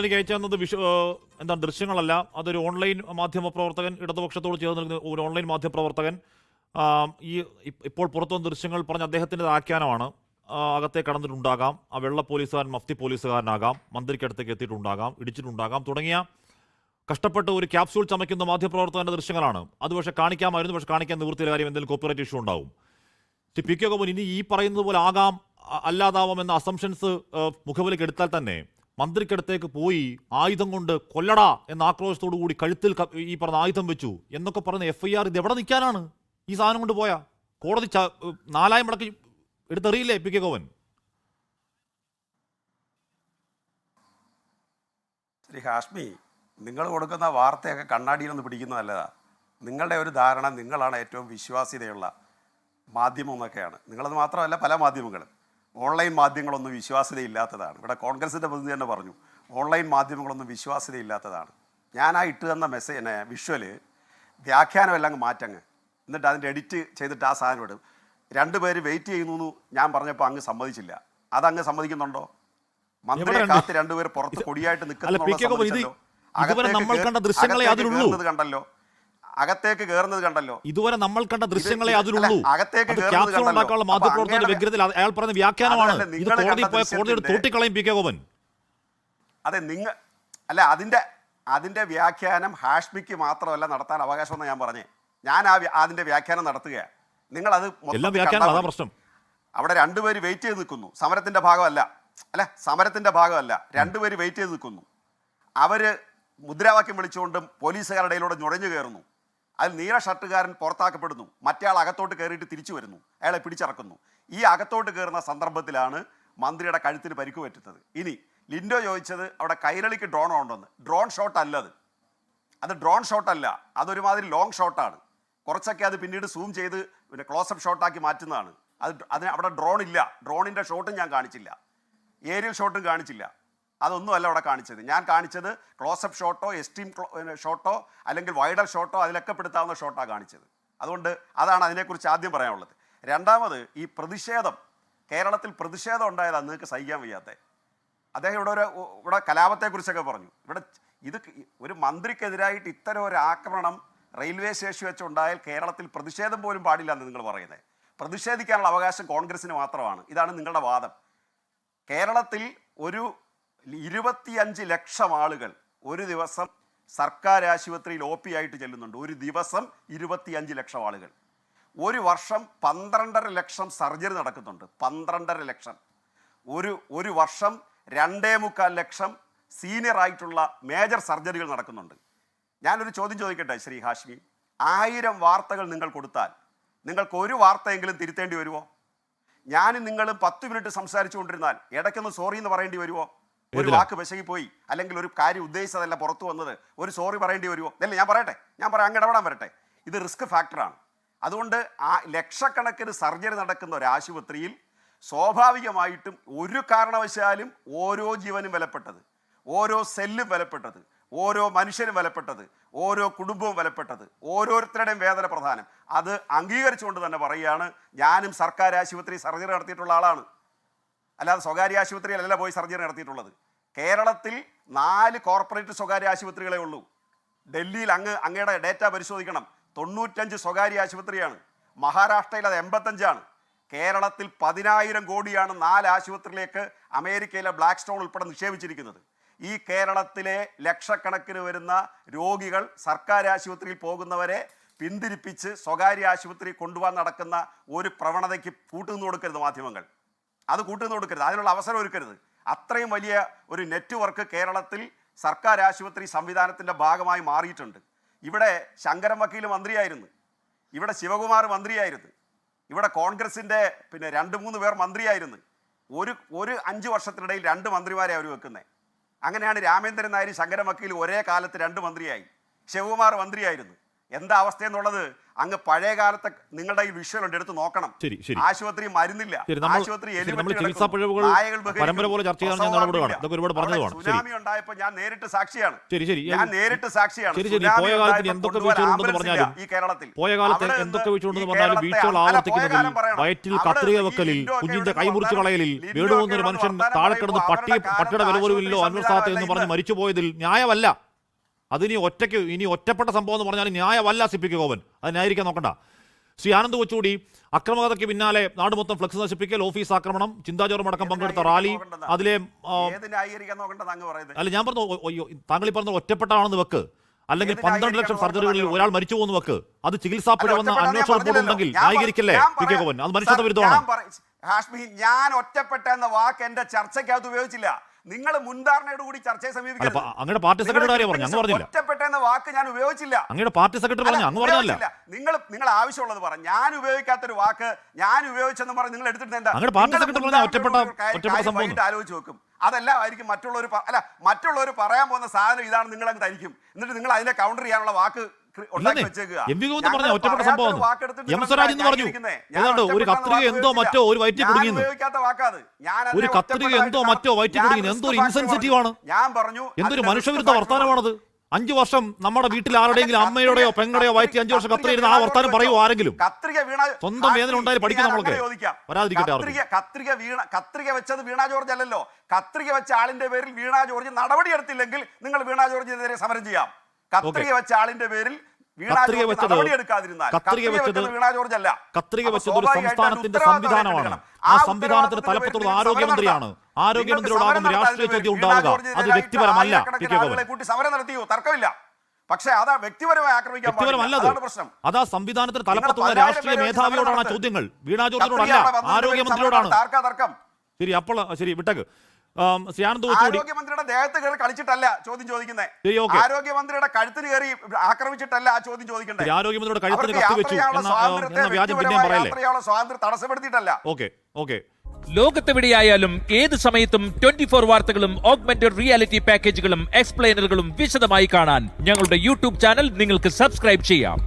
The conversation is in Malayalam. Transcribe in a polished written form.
എനിക്ക് അയച്ചു തന്നത് എന്താണ് ദൃശ്യങ്ങളല്ല, അതൊരു ഓൺലൈൻ മാധ്യമ പ്രവർത്തകൻ, ഇടതുപക്ഷത്തോട് ചേർന്ന് നിൽക്കുന്ന ഒരു ഓൺലൈൻ മാധ്യമ പ്രവർത്തകൻ ഈ ഇപ്പോൾ പുറത്തുവന്ന ദൃശ്യങ്ങൾ പറഞ്ഞ അദ്ദേഹത്തിൻ്റെ ആഖ്യാനമാണ്. അകത്തേക്ക് കടന്നിട്ടുണ്ടാകാം, ആ വെള്ള പോലീസുകാരൻ മഫ്തി പോലീസുകാരനാകാം, മന്ത്രിക്കടുത്തേക്ക് എത്തിയിട്ടുണ്ടാകാം, ഇടിച്ചിട്ടുണ്ടാകാം, തുടങ്ങിയ കഷ്ടപ്പെട്ട് ഒരു ക്യാപ്സ്യൂൾ ചമയ്ക്കുന്ന മാധ്യമപ്രവർത്തകന്റെ ദൃശ്യങ്ങളാണ്. അത് പക്ഷേ കാണിക്കാമായിരുന്നു, പക്ഷേ കാണിക്കാൻ നിവൃത്തിയില്ല, കാര്യം എന്തെങ്കിലും കോപ്പിറൈറ്റ് ഇഷ്യൂ ഉണ്ടാവും. പി കെ ഗോപൻ, ഇനി ഈ പറയുന്നത് പോലെ ആകാം അല്ലാതാവാം എന്ന അസംഷൻസ് മുഖവിലേക്ക് എടുത്താൽ തന്നെ മന്ത്രിക്കടുത്തേക്ക് പോയി ആയുധം കൊണ്ട് കൊല്ലടാ എന്ന ആക്രോശത്തോടു കൂടി കഴുത്തിൽ ഈ പറഞ്ഞ ആയുധം വെച്ചു എന്നൊക്കെ പറയുന്ന FIR ഇത് എവിടെ നിൽക്കാനാണ്? ഈ സാധനം കൊണ്ട് പോയാ കോടതി 4 മടക്കി എടുത്തെറിയില്ലേ പി കെ ഗോപൻ? ശ്രീ ഹാഷ്മി, നിങ്ങൾ കൊടുക്കുന്ന വാർത്തയൊക്കെ കണ്ണാടിയിലൊന്ന് പിടിക്കുന്നത് നല്ലതാണ്. നിങ്ങളുടെ ഒരു ധാരണ നിങ്ങളാണ് ഏറ്റവും വിശ്വാസ്യതയുള്ള മാധ്യമം എന്നൊക്കെയാണ്. നിങ്ങളത് മാത്രമല്ല, പല മാധ്യമങ്ങളും ഓൺലൈൻ മാധ്യമങ്ങളൊന്നും വിശ്വാസ്യതയില്ലാത്തതാണ്. ഇവിടെ കോൺഗ്രസിൻ്റെ പ്രതിനിധി തന്നെ പറഞ്ഞു, ഓൺലൈൻ മാധ്യമങ്ങളൊന്നും വിശ്വാസ്യതയില്ലാത്തതാണ്. ഞാൻ ആ ഇട്ട് തന്ന വിഷ്വല് വ്യാഖ്യാനമെല്ലാം അങ്ങ് മാറ്റങ്ങ്, എന്നിട്ട് അതിൻ്റെ എഡിറ്റ് ചെയ്തിട്ട് ആ സാധനം ഇടും. 2 പേര് വെയിറ്റ് ചെയ്യുന്നു ഞാൻ പറഞ്ഞപ്പോൾ അങ്ങ് സമ്മതിച്ചില്ല. അതങ്ങ് സമ്മതിക്കുന്നുണ്ടോ? മന്ത്രിയെ കാത്ത് 2 പേർ പുറത്ത് കൊടിയായിട്ട് നിൽക്കുന്നുണ്ടല്ലോ, കണ്ടല്ലോ, അകത്തേക്ക് കയറുന്നത് കണ്ടല്ലോ. ഇതുവരെ നമ്മൾ കണ്ട ദൃശ്യങ്ങളെ അതിലുള്ളൂ. അയാൾ പറഞ്ഞ വ്യാഖ്യാനമാണ്. അതെ, നിങ്ങൾ അല്ല, അതിന്റെ വ്യാഖ്യാനം ഹാഷ്മിക്ക് മാത്രമല്ല നടത്താൻ അവകാശമെന്ന് ഞാൻ പറഞ്ഞേ. ഞാൻ അതിന്റെ വ്യാഖ്യാനം നടത്തുകയാണ്. നിങ്ങൾ അത് പ്രശ്നം. അവിടെ 2 പേര് വെയിറ്റ് ചെയ്ത് നിൽക്കുന്നു. സമരത്തിന്റെ ഭാഗമല്ല 2 പേര് വെയിറ്റ് ചെയ്ത് നിൽക്കുന്നു. അവര് മുദ്രാവാക്യം വിളിച്ചുകൊണ്ടും പോലീസുകാരുടെ ഇടയിലൂടെ നുഴഞ്ഞു കയറുന്നു. അതിൽ നീല ഷർട്ടുകാരൻ പുറത്താക്കപ്പെടുന്നു, മറ്റേ ആൾ അകത്തോട്ട് കയറിയിട്ട് തിരിച്ചു വരുന്നു, അയാളെ പിടിച്ചിറക്കുന്നു. ഈ അകത്തോട്ട് കയറുന്ന സന്ദർഭത്തിലാണ് മന്ത്രിയുടെ കഴുത്തിന് പരിക്ക് പറ്റുന്നത്. ഇനി ലിൻഡോ ചോദിച്ചത് അവിടെ കൈരളിക്ക് ഡ്രോൺ ഉണ്ടെന്ന്. ഡ്രോൺ ഷോട്ട് അല്ലത്, അത് ഡ്രോൺ ഷോട്ട് അല്ല, അതൊരുമാതിരി ലോങ് ഷോട്ടാണ്. കുറച്ചൊക്കെ അത് പിന്നീട് സൂം ചെയ്ത് പിന്നെ ക്ലോസപ്പ് ഷോട്ടാക്കി മാറ്റുന്നതാണ്. അതിന് അവിടെ ഡ്രോൺ ഇല്ല. ഡ്രോണിൻ്റെ ഷോട്ടും ഞാൻ കാണിച്ചില്ല, ഏരിയൽ ഷോട്ടും കാണിച്ചില്ല. അതൊന്നുമല്ല അവിടെ കാണിച്ചത്. ഞാൻ കാണിച്ചത് ക്ലോസപ്പ് ഷോട്ടോ എക്സ്ട്രീം ഷോട്ടോ അല്ലെങ്കിൽ വൈഡർ ഷോട്ടോ അതിലൊക്കെ പെടുത്താവുന്ന ഷോട്ടാണ് കാണിച്ചത്. അതുകൊണ്ട് അതാണ് അതിനെക്കുറിച്ച് ആദ്യം പറയാനുള്ളത്. രണ്ടാമത്, ഈ പ്രതിഷേധം, കേരളത്തിൽ പ്രതിഷേധം ഉണ്ടായതാണ് നിങ്ങൾക്ക് സഹിക്കാൻ വയ്യാത്ത. അദ്ദേഹം ഇവിടെ കലാപത്തെക്കുറിച്ചൊക്കെ പറഞ്ഞു. ഇത് ഒരു മന്ത്രിക്കെതിരായിട്ട് ഇത്തരം ഒരു ആക്രമണം റെയിൽവേ സ്റ്റേഷൻ വെച്ചുണ്ടായാൽ കേരളത്തിൽ പ്രതിഷേധം പോലും പാടില്ല എന്ന് നിങ്ങൾ പറയുന്നത്. പ്രതിഷേധിക്കാനുള്ള അവകാശം കോൺഗ്രസിന് മാത്രമാണ്. ഇതാണ് നിങ്ങളുടെ വാദം. കേരളത്തിൽ ഒരു 25 ലക്ഷം ആളുകൾ ഒരു ദിവസം സർക്കാർ ആശുപത്രിയിൽ OP ആയിട്ട് ചെല്ലുന്നുണ്ട്. ഒരു ദിവസം 25 ലക്ഷം ആളുകൾ. ഒരു വർഷം 12.5 ലക്ഷം സർജറി നടക്കുന്നുണ്ട്. 12.5 ലക്ഷം. ഒരു വർഷം 2.25 ലക്ഷം സീനിയർ ആയിട്ടുള്ള മേജർ സർജറികൾ നടക്കുന്നുണ്ട്. ഞാനൊരു ചോദ്യം ചോദിക്കട്ടെ ശ്രീ ഹാഷ്മി, 1000 വാർത്തകൾ നിങ്ങൾ കൊടുത്താൽ നിങ്ങൾക്ക് ഒരു വാർത്തയെങ്കിലും തിരുത്തേണ്ടി വരുമോ? ഞാനും നിങ്ങളും 10 മിനിറ്റ് സംസാരിച്ചു കൊണ്ടിരുന്നാൽ ഇടയ്ക്കൊന്ന് സോറി എന്ന് പറയേണ്ടി വരുമോ? ഒരു വാക്ക് വിശകിപ്പോയി, അല്ലെങ്കിൽ ഒരു കാര്യം ഉദ്ദേശിച്ചതല്ല പുറത്തു വന്നത്, ഒരു സോറി പറയേണ്ടി വരുമോ? അല്ല, ഞാൻ പറയാം, അങ്ങ് ഇടപെടാൻ വരട്ടെ. ഇത് റിസ്ക് ഫാക്ടറാണ്. അതുകൊണ്ട് ലക്ഷക്കണക്കിന് സർജറി നടക്കുന്ന ഒരു ആശുപത്രിയിൽ സ്വാഭാവികമായിട്ടും ഒരു കാരണവശാലും ഓരോ ജീവനും വിലപ്പെട്ടത്, ഓരോ സെല്ലും വിലപ്പെട്ടത്, ഓരോ മനുഷ്യനും വിലപ്പെട്ടത്, ഓരോ കുടുംബവും വിലപ്പെട്ടത്, ഓരോരുത്തരുടെയും വേദന പ്രധാനം. അത് അംഗീകരിച്ചുകൊണ്ട് തന്നെ പറയുകയാണ്, ഞാനും സർക്കാർ ആശുപത്രി സർജറി നടത്തിയിട്ടുള്ള ആളാണ്, അല്ലാതെ സ്വകാര്യ ആശുപത്രിയിലല്ല പോയി സർജറി നടത്തിയിട്ടുള്ളത്. കേരളത്തിൽ 4 കോർപ്പറേറ്റ് സ്വകാര്യ ആശുപത്രികളേ ഉള്ളൂ. ഡൽഹിയിൽ അങ്ങയുടെ ഡേറ്റ പരിശോധിക്കണം, 95 സ്വകാര്യ ആശുപത്രിയാണ്. മഹാരാഷ്ട്രയിൽ അത് 85ആണ്. കേരളത്തിൽ 10,000 കോടിയാണ് 4 ആശുപത്രിയിലേക്ക് അമേരിക്കയിലെ ബ്ലാക്ക് സ്റ്റോൺ ഉൾപ്പെടെ നിക്ഷേപിച്ചിരിക്കുന്നത്. ഈ കേരളത്തിലെ ലക്ഷക്കണക്കിന് വരുന്ന രോഗികൾ സർക്കാർ ആശുപത്രിയിൽ പോകുന്നവരെ പിന്തിരിപ്പിച്ച് സ്വകാര്യ ആശുപത്രി കൊണ്ടുപോകാൻ നടക്കുന്ന ഒരു പ്രവണതയ്ക്ക് കൂട്ടുനിന്ന് കൊടുക്കരുത് മാധ്യമങ്ങൾ. അത് കൂട്ടുനിന്ന് കൊടുക്കരുത്, അതിനുള്ള അവസരം ഒരുക്കരുത്. അത്രയും വലിയ ഒരു നെറ്റ്വർക്ക് കേരളത്തിൽ സർക്കാർ ആശുപത്രി സംവിധാനത്തിൻ്റെ ഭാഗമായി മാറിയിട്ടുണ്ട്. ഇവിടെ ശങ്കരൻ വക്കീൽ മന്ത്രിയായിരുന്നു, ഇവിടെ ശിവകുമാർ മന്ത്രിയായിരുന്നു, ഇവിടെ കോൺഗ്രസിൻ്റെ 2-3 പേർ മന്ത്രിയായിരുന്നു. ഒരു 5 വർഷത്തിനിടയിൽ 2 മന്ത്രിമാരെ അവർ വെക്കുന്നത്. അങ്ങനെയാണ് രാമേന്ദ്രൻ നായർ ശങ്കരൻ വക്കീൽ ഒരേ കാലത്ത് 2 മന്ത്രിയായി. ശിവകുമാർ മന്ത്രിയായിരുന്നു. എന്താ അവസ്ഥ എന്നുള്ളത് അങ്ങ് പഴയ കാലത്തെ നിങ്ങളുടെ ഈ വിഷ്വൽ ഉണ്ട്, എടുത്ത് നോക്കണം. ശരി, ശരി. ആശുപത്രി മരുന്നില്ല, ആശുപത്രി നമ്മൾ ചികിത്സാ പിഴവുകൾ പരമ്പര പോലെ ചർച്ച ചെയ്യാൻ നടപടിയാണ്. ഇതൊക്കെ ഒരുപാട് പറഞ്ഞതാണ്. സുനാമി ഉണ്ടായപ്പോ ഞാൻ നേരിട്ട് സാക്ഷിയാണ്. ശരി, ഞാൻ നേരിട്ട് സാക്ഷിയാണ്. പോയ കാലത്ത് എന്തൊക്കെ വീഴ്ചകളുണ്ടെന്ന് പറഞ്ഞാലും ഈ കേരളത്തിൽ പോയ കാലത്ത് എന്തൊക്കെ വീഴ്ചകളുണ്ടെന്ന് പറഞ്ഞാലും വീഴ്ചകൾ ആവർത്തിക്കുന്നതിൽ, വയറ്റിൽ കത്രിക വെക്കലിൽ, കുഞ്ഞിന്റെ കൈമുറിച്ച് കളയലിൽ, വീടുവന്നൊരു മനുഷ്യൻ താഴെ കിടന്ന് പട്ടിയുടെ വില പോലുമില്ലോ അൻവർ സാദത്ത് എന്ന് പറഞ്ഞ് മരിച്ചുപോയതിൽ ന്യായമല്ല. അതിനി ഒറ്റപ്പെട്ട സംഭവം എന്ന് പറഞ്ഞാൽ ന്യായമല്ല. സി പി കെ ഗോപൻ അത് ന്യായീകരിക്കാൻ നോക്കണ്ട. ശ്രീ ആനന്ദ് കൊച്ചുകൂടി അക്രമകതയ്ക്ക് പിന്നാലെ നാട് മൊത്തം ഫ്ലക്സ് നശിപ്പിക്കൽ, ഓഫീസ് ആക്രമണം, ചിന്താജോറും അടക്കം പങ്കെടുത്ത റാലി, അതിലെ അല്ല ഞാൻ പറഞ്ഞു താങ്കൾ ഈ പറഞ്ഞ ഒറ്റപ്പെട്ടാണെന്ന് വെക്ക്, അല്ലെങ്കിൽ 12 ലക്ഷം സർജറികളിൽ ഒരാൾ മരിച്ചു പോകുന്ന വെക്ക്, അത് ചികിത്സാ പിഴവെന്ന അന്വേഷണ റിപ്പോർട്ട് ഉണ്ടെങ്കിൽ ന്യായീകരിക്കല്ലേ പി കെ ഗോപൻ? അത് മനുഷ്യത്വ വിരുദ്ധമാണ്. ഹാഷ്മി, ഞാൻ ഒറ്റപ്പെട്ട എന്ന വാക്ക് എന്റെ ചർച്ചയ്ക്കകത്ത് ഉപയോഗിച്ചില്ല. നിങ്ങൾ മുൻധാരണയോട് കൂടി ചർച്ചയെ സമീപിക്കരുത്. അങ്ങയുടെ പാർട്ടി സെക്രട്ടറി പറഞ്ഞു, അങ്ങ് പറഞ്ഞില്ല. ഒറ്റപ്പെട്ട എന്ന വാക്ക് ഞാൻ ഉപയോഗിച്ചില്ല. അങ്ങയുടെ പാർട്ടി സെക്രട്ടറി പറഞ്ഞു, അങ്ങ് പറഞ്ഞില്ല. നിങ്ങൾ ആവശ്യമുള്ളത് പറഞ്ഞു. ഞാൻ ഉപയോഗിക്കാത്തൊരു വാക്ക് ഞാൻ ഉപയോഗിച്ചെന്ന് പറഞ്ഞ് നിങ്ങൾ എടുത്തിട്ട് എന്താ അങ്ങയുടെ പാർട്ടി സെക്രട്ടറി പറഞ്ഞ ഒറ്റപ്പെട്ട സംഭവം ആലോചിച്ച് നോക്കും. അതെല്ലാം ആയിരിക്കും മറ്റുള്ളവർ പറയാൻ പോകുന്ന സാധനം ഇതാണ് നിങ്ങൾ അങ്ങ് തരിക്കും. എന്നിട്ട് നിങ്ങൾ അതിനെ കൗണ്ടർ ചെയ്യാനുള്ള വാക്ക് ഒറ്റപ്പെട്ട സംഭവം ഒരു കത്രിക എന്തോ മറ്റോ ഒരു വയറ്റി കുടുങ്ങിയെന്ന്, ഒരു കത്രിക എന്തോ മറ്റോ വയറ്റി കുടുങ്ങി, എന്തോ ഒരു ഇൻസെൻസിറ്റീവ് ആണ്. ഞാൻ പറഞ്ഞു എന്തൊരു മനുഷ്യവിരുദ്ധ വർത്താനമാണത്. 5 വർഷം നമ്മുടെ വീട്ടിൽ ആരുടെയെങ്കിലും അമ്മയുടെയോ പെങ്ങളുടെയോ വയറ്റി 5 വർഷം കത്രിക ഇരുന്ന് ആ വർത്താനം പറയുമോ ആരെങ്കിലും? സ്വന്തം വേദന ഉണ്ടായാലും പഠിക്കും നമ്മളൊക്കെ. വരാതിരിക്കട്ടെ. കത്രിക വെച്ചത് വീണ ജോർജ് അല്ലല്ലോ. കത്രിക വെച്ച ആളിന്റെ പേരിൽ വീണ ജോർജ് നടപടി എടുത്തില്ലെങ്കിൽ നിങ്ങൾ വീണ ജോർജിനെതിരെ സമരം ചെയ്യാം. കത്രിക വെച്ച ആളിന്റെ പേരിൽ കത്രിക വെച്ചത് ഒരു സംസ്ഥാനത്തിന്റെ സംവിധാനമാണ്. ആ സംവിധാനത്തിന്റെ തലപ്പത്തുള്ള ആരോഗ്യമന്ത്രിയാണ്. ആരോഗ്യമന്ത്രിയോടാകും രാഷ്ട്രീയ ചോദ്യം ഉണ്ടാവുക. അത് വ്യക്തിപരമല്ല. സമരം നടത്തിയോ? തർക്കമില്ല. പക്ഷേ അതാ വ്യക്തിപരമായി ആക്രമിക്കാൻ പ്രശ്നം. അതാ സംവിധാനത്തിന് തലപ്പത്തുള്ള രാഷ്ട്രീയ മേധാവിയോടാണ് ആ ചോദ്യങ്ങൾ. വീണ ജോർജിനോടല്ല, ആരോഗ്യമന്ത്രിയോടാണ്. ശരി, അപ്പോൾ ശരി വിട്ടേക്ക്. ആരോഗ്യമന്ത്രിയുടെ ദേഹത്ത് കയറി കളിച്ചിട്ടല്ല ചോദ്യം ചോദിക്കുന്നത്. ആരോഗ്യമന്ത്രിയുടെ കഴുത്തിന് കയറി ആക്രമിച്ചിട്ടല്ല ആ ചോദ്യം ചോദിക്കുന്നത്. ആരോഗ്യമന്ത്രിയുടെ കഴുത്തിന് കത്തിവെച്ചു എന്ന വ്യാജം പിന്നെയും പറയല്ലേ? സ്വാതന്ത്ര്യം തടസ്സപ്പെടുത്തിയിട്ടല്ല. ഓക്കെ. ലോകത്തെവിടെയായാലും ഏത് സമയത്തും 24 വാർത്തകളും ഓഗ്മെന്റഡ് റിയാലിറ്റി പാക്കേജുകളും എക്സ്പ്ലെയിനറുകളും വിശദമായി കാണാൻ ഞങ്ങളുടെ യൂട്യൂബ് ചാനൽ നിങ്ങൾക്ക് സബ്സ്ക്രൈബ് ചെയ്യാം.